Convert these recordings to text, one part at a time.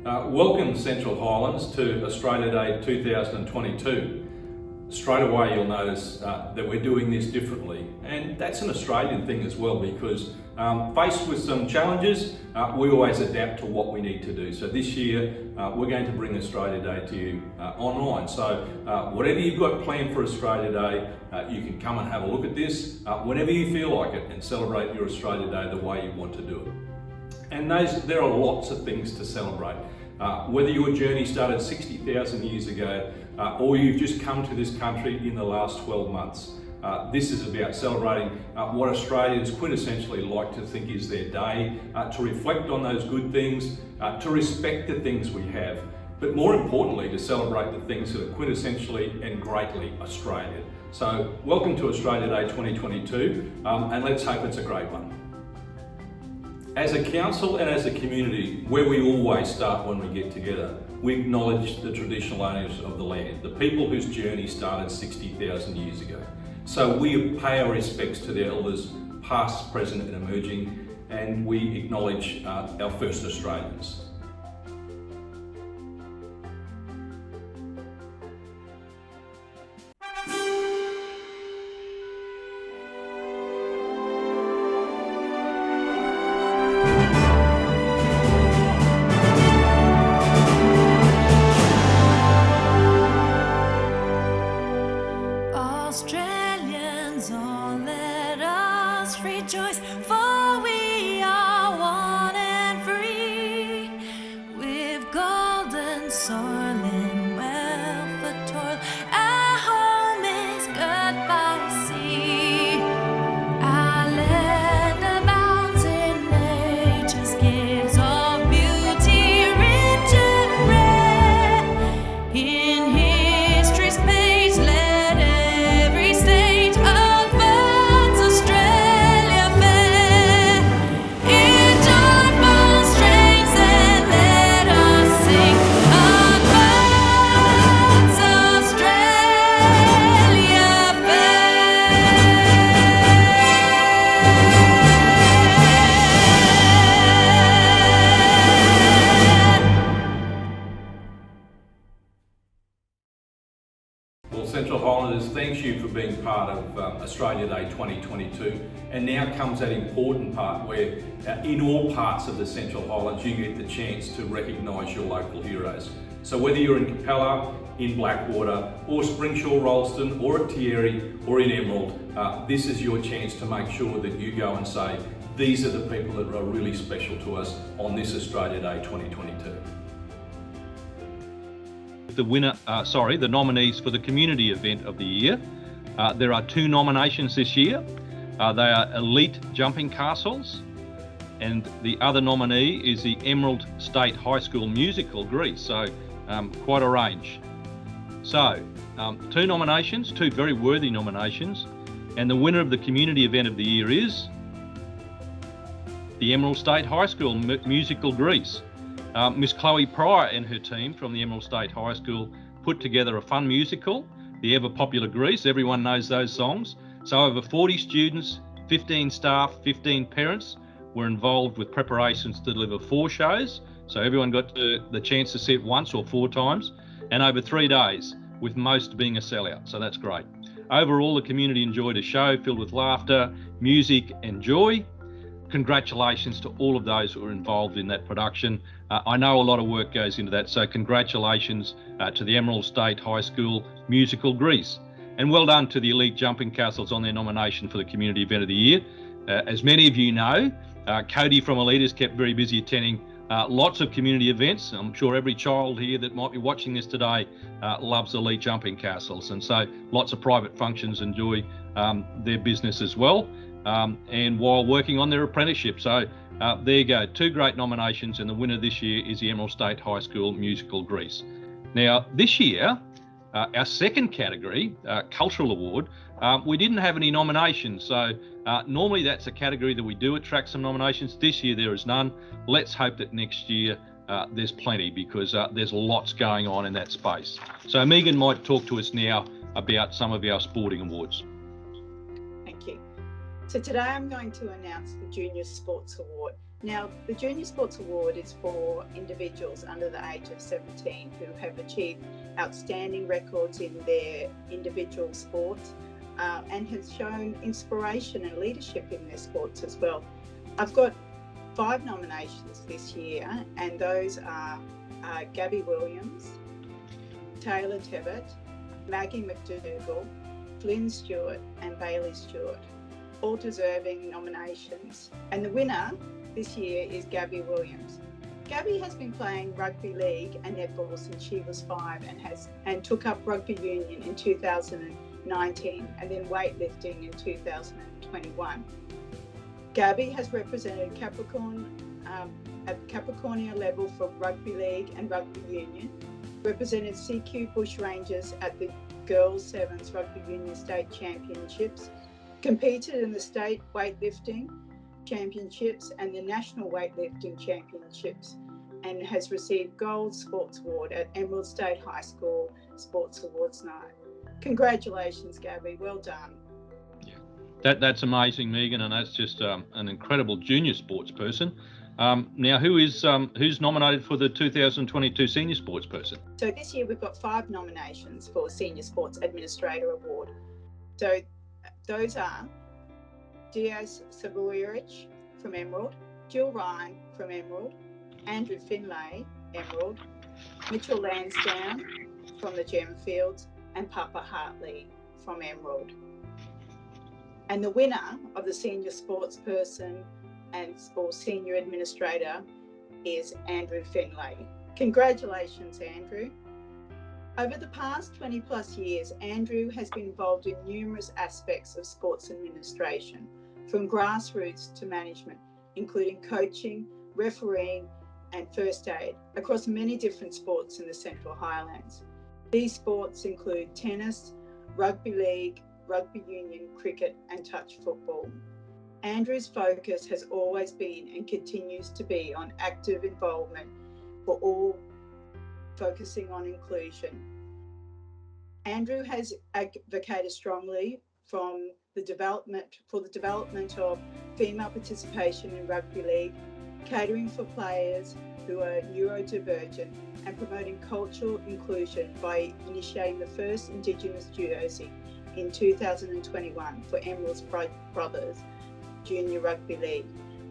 Welcome Central Highlands to Australia Day 2022. Straight away you'll notice that we're doing this differently, and that's an Australian thing as well, because faced with some challenges, we always adapt to what we need to do. So this year we're going to bring Australia Day to you online. So whatever you've got planned for Australia Day, you can come and have a look at this whenever you feel like it and celebrate your Australia Day the way you want to do it. And there are lots of things to celebrate. Whether your journey started 60,000 years ago or you've just come to this country in the last 12 months, this is about celebrating what Australians quintessentially like to think is their day, to reflect on those good things, to respect the things we have, but more importantly to celebrate the things that are quintessentially and greatly Australian. So welcome to Australia Day 2022, and let's hope it's a great one. As a council and as a community, where we always start when we get together, we acknowledge the traditional owners of the land, the people whose journey started 60,000 years ago. So we pay our respects to the elders, past, present and emerging, and we acknowledge our first Australians. Australians, all let us rejoice, for we are one and free, with golden soil and wealth of toil. Our home is good by sea. Our land abounds in nature's gifts of beauty, rich and rare. In history's page, let every stage of birds Australia fair. In joyful strains, then let us sing of birds Australia fair. Well, Central Highlanders, thanks you for being part of Australia Day 2022. And now comes that important part where in all parts of the Central Highlands you get the chance to recognise your local heroes. So whether you're in Capella, in Blackwater, or Springshaw, Rolleston, or at Thierry, or in Emerald, this is your chance to make sure that you go and say, these are the people that are really special to us on this Australia Day 2022. The nominees for the community event of the year. There are two nominations this year. They are Elite Jumping Castles, and the other nominee is the Emerald State High School Musical Grease. So quite a range. So two nominations, two very worthy nominations, and the winner of the community event of the year is the Emerald State High School Musical Grease. Miss Chloe Pryor and her team from the Emerald State High School put together a fun musical, the ever popular Grease. Everyone knows those songs. So over 40 students, 15 staff, 15 parents were involved with preparations to deliver 4 shows. So everyone got the chance to see it once or 4 times, and over 3 days, with most being a sellout. So that's great. Overall, the community enjoyed a show filled with laughter, music and joy. Congratulations to all of those who were involved in that production. I know a lot of work goes into that, so congratulations to the Emerald State High School Musical Grease. And well done to the Elite Jumping Castles on their nomination for the Community Event of the Year. As many of you know, Cody from Elite has kept very busy attending lots of community events. I'm sure every child here that might be watching this today loves Elite Jumping Castles, and so lots of private functions enjoy their business as well. And while working on their apprenticeship. So there you go, 2 great nominations, and the winner this year is the Emerald State High School Musical Grease. Now this year, our second category, Cultural Award, we didn't have any nominations. So normally that's a category that we do attract some nominations. This year there is none. Let's hope that next year there's plenty, because there's lots going on in that space. So Megan might talk to us now about some of our sporting awards. Thank you. So today I'm going to announce the Junior Sports Award, Now, the Junior Sports Award is for individuals under the age of 17 who have achieved outstanding records in their individual sports and have shown inspiration and leadership in their sports as well. I've got 5 nominations this year, and those are Gabby Williams, Taylor Tevitt, Maggie McDougall, Flynn Stewart and Bailey Stewart, all deserving nominations. And the winner this year is Gabby Williams. Gabby has been playing rugby league and netball since she was 5 and took up rugby union in 2019 and then weightlifting in 2021. Gabby has represented Capricorn at Capricornia level for rugby league and rugby union, represented CQ Bushrangers at the Girls Sevens Rugby Union State Championships, competed in the State Weightlifting Championships and the National Weightlifting Championships, and has received Gold Sports Award at Emerald State High School Sports Awards Night. Congratulations, Gabby. Well done. Yeah, that's amazing, Megan, and that's just an incredible junior sports person. Now, who's nominated for the 2022 Senior Sports Person? So this year we've got 5 nominations for Senior Sports Administrator Award. So those are Diaz Savoyerich from Emerald, Jill Ryan from Emerald, Andrew Finlay, Emerald, Mitchell Lansdowne from the Gemfields, and Papa Hartley from Emerald. And the winner of the Senior Sports Person or Senior Administrator is Andrew Finlay. Congratulations, Andrew. Over the past 20 plus years, Andrew has been involved in numerous aspects of sports administration, from grassroots to management, including coaching, refereeing, and first aid across many different sports in the Central Highlands. These sports include tennis, rugby league, rugby union, cricket, and touch football. Andrew's focus has always been and continues to be on active involvement for all, focusing on inclusion. Andrew has advocated strongly for the development of female participation in rugby league, catering for players who are neurodivergent, and promoting cultural inclusion by initiating the first Indigenous jersey in 2021 for Emerald's Brothers Junior Rugby League,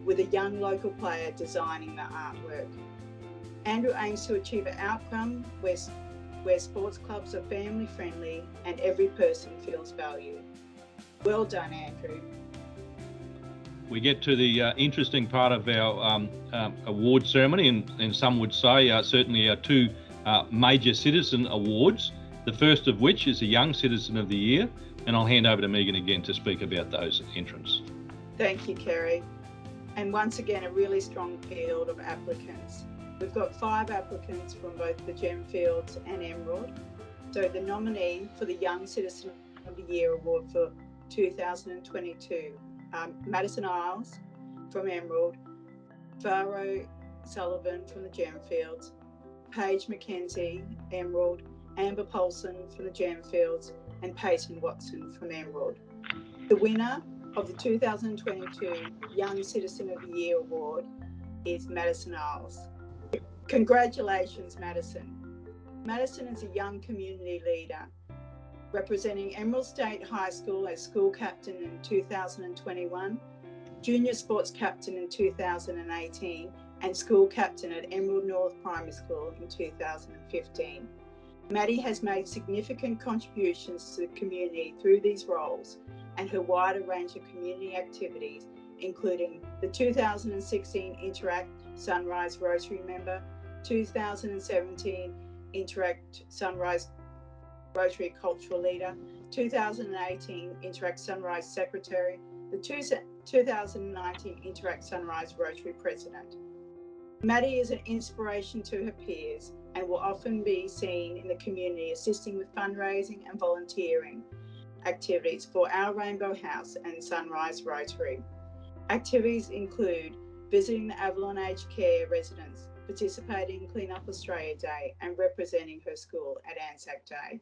with a young local player designing the artwork. Andrew aims to achieve an outcome where sports clubs are family friendly and every person feels valued. Well done, Andrew. We get to the interesting part of our award ceremony, and some would say certainly our 2 major citizen awards, the first of which is the Young Citizen of the Year, and I'll hand over to Megan again to speak about those entrants. Thank you, Kerry. And once again, a really strong field of applicants. We've got 5 applicants from both the Gemfields and Emerald. So the nominee for the Young Citizen of the Year Award for 2022, Madison Isles from Emerald, Faro Sullivan from the Gemfields, Paige McKenzie, Emerald, Amber Paulson from the Gemfields, and Peyton Watson from Emerald. The winner of the 2022 Young Citizen of the Year Award is Madison Isles. Congratulations, Madison. Madison is a young community leader, representing Emerald State High School as school captain in 2021, junior sports captain in 2018, and school captain at Emerald North Primary School in 2015. Maddie has made significant contributions to the community through these roles and her wider range of community activities, including the 2016 Interact Sunrise Rotary member, 2017 Interact Sunrise Rotary Cultural Leader, 2018 Interact Sunrise Secretary, the 2019 Interact Sunrise Rotary President. Maddie is an inspiration to her peers and will often be seen in the community assisting with fundraising and volunteering activities for Our Rainbow House and Sunrise Rotary. Activities include visiting the Avalon Aged Care residents, participating in Clean Up Australia Day, and representing her school at Anzac Day.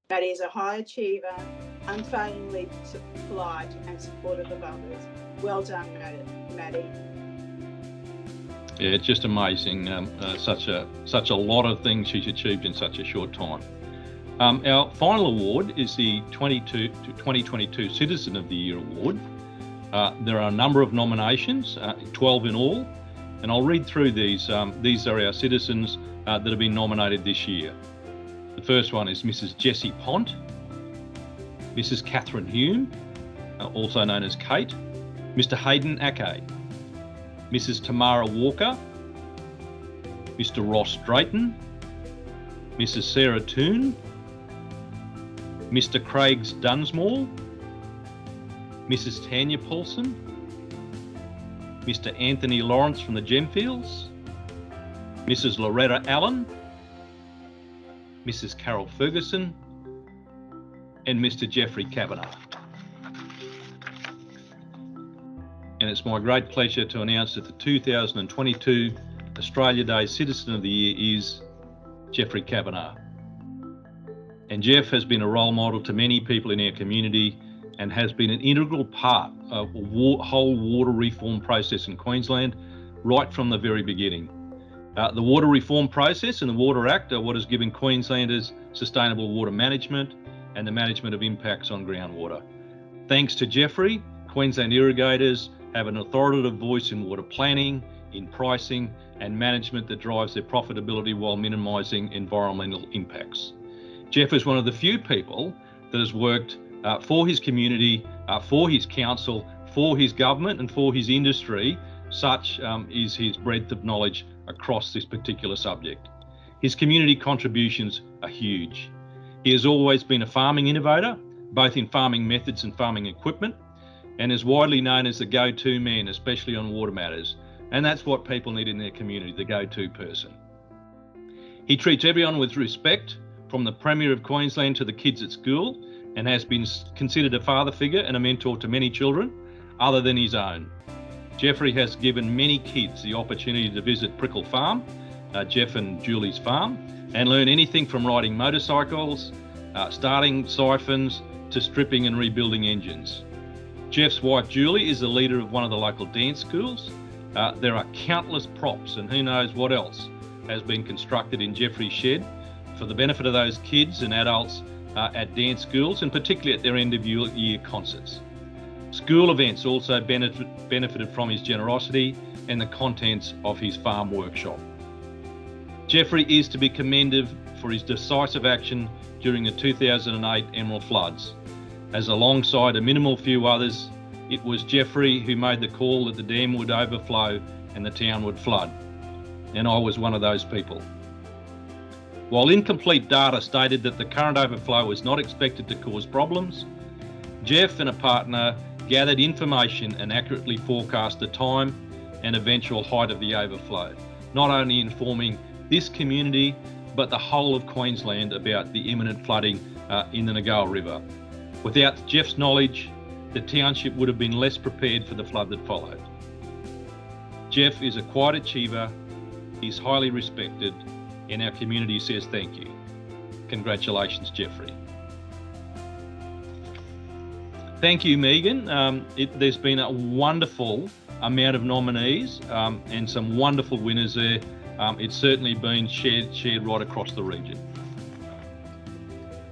Maddie is a high achiever, unfailingly polite and supportive of others. Well done, Maddie. Yeah, it's just amazing. Such a lot of things she's achieved in such a short time. Our final award is the 2022 Citizen of the Year Award. There are a number of nominations, 12 in all, and I'll read through these. These are our citizens that have been nominated this year. The first one is Mrs. Jessie Pont, Mrs. Catherine Hume, also known as Kate, Mr. Hayden Ake, Mrs. Tamara Walker, Mr. Ross Drayton, Mrs. Sarah Toon, Mr. Craigs Dunsmore, Mrs. Tanya Paulson, Mr. Anthony Lawrence from the Gemfields, Mrs. Loretta Allen, Mrs. Carol Ferguson, and Mr. Geoffrey Kavanagh. And it's my great pleasure to announce that the 2022 Australia Day Citizen of the Year is Geoffrey Kavanagh. And Geoff has been a role model to many people in our community and has been an integral part of the whole water reform process in Queensland right from the very beginning. The water reform process and the Water Act are what has given Queenslanders sustainable water management and the management of impacts on groundwater. Thanks to Geoffrey, Queensland irrigators have an authoritative voice in water planning, in pricing and management that drives their profitability while minimising environmental impacts. Geoff is one of the few people that has worked for his community, for his council, for his government and for his industry. Such is his breadth of knowledge across this particular subject. His community contributions are huge. He has always been a farming innovator, both in farming methods and farming equipment, and is widely known as the go-to man, especially on water matters. And that's what people need in their community, the go-to person. He treats everyone with respect, from the Premier of Queensland to the kids at school, and has been considered a father figure and a mentor to many children other than his own. Geoffrey has given many kids the opportunity to visit Prickle Farm, Geoff and Julie's farm, and learn anything from riding motorcycles, starting siphons, to stripping and rebuilding engines. Geoff's wife Julie is the leader of one of the local dance schools. There are countless props and who knows what else has been constructed in Geoffrey's shed for the benefit of those kids and adults at dance schools, and particularly at their end of year concerts. School events also benefited from his generosity and the contents of his farm workshop. Geoffrey is to be commended for his decisive action during the 2008 Emerald floods, as alongside a minimal few others, it was Geoffrey who made the call that the dam would overflow and the town would flood, and I was one of those people. While incomplete data stated that the current overflow was not expected to cause problems, Geoff and a partner gathered information and accurately forecast the time and eventual height of the overflow, not only informing this community, but the whole of Queensland about the imminent flooding in the Nagoa River. Without Geoff's knowledge, the township would have been less prepared for the flood that followed. Geoff is a quiet achiever, he's highly respected, and our community says thank you. Congratulations, Geoffrey. Thank you, Megan. There's been a wonderful amount of nominees and some wonderful winners there. It's certainly been shared right across the region.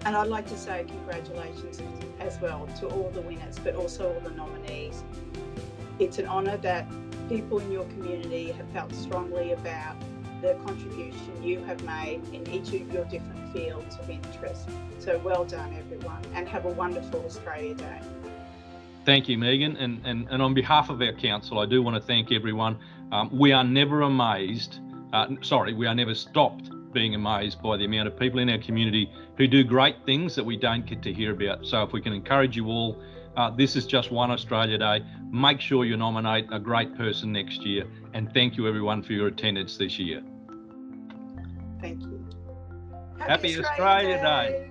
And I'd like to say congratulations as well to all the winners, but also all the nominees. It's an honour that people in your community have felt strongly about the contribution you have made in each of your different fields of interest. So well done, everyone, and have a wonderful Australia Day. Thank you, Megan. And on behalf of our council, I do want to thank everyone. We are never we are never stopped being amazed by the amount of people in our community who do great things that we don't get to hear about. So if we can encourage you all, this is just one Australia Day. Make sure you nominate a great person next year. And thank you everyone for your attendance this year. Thank you. Happy Australia Day.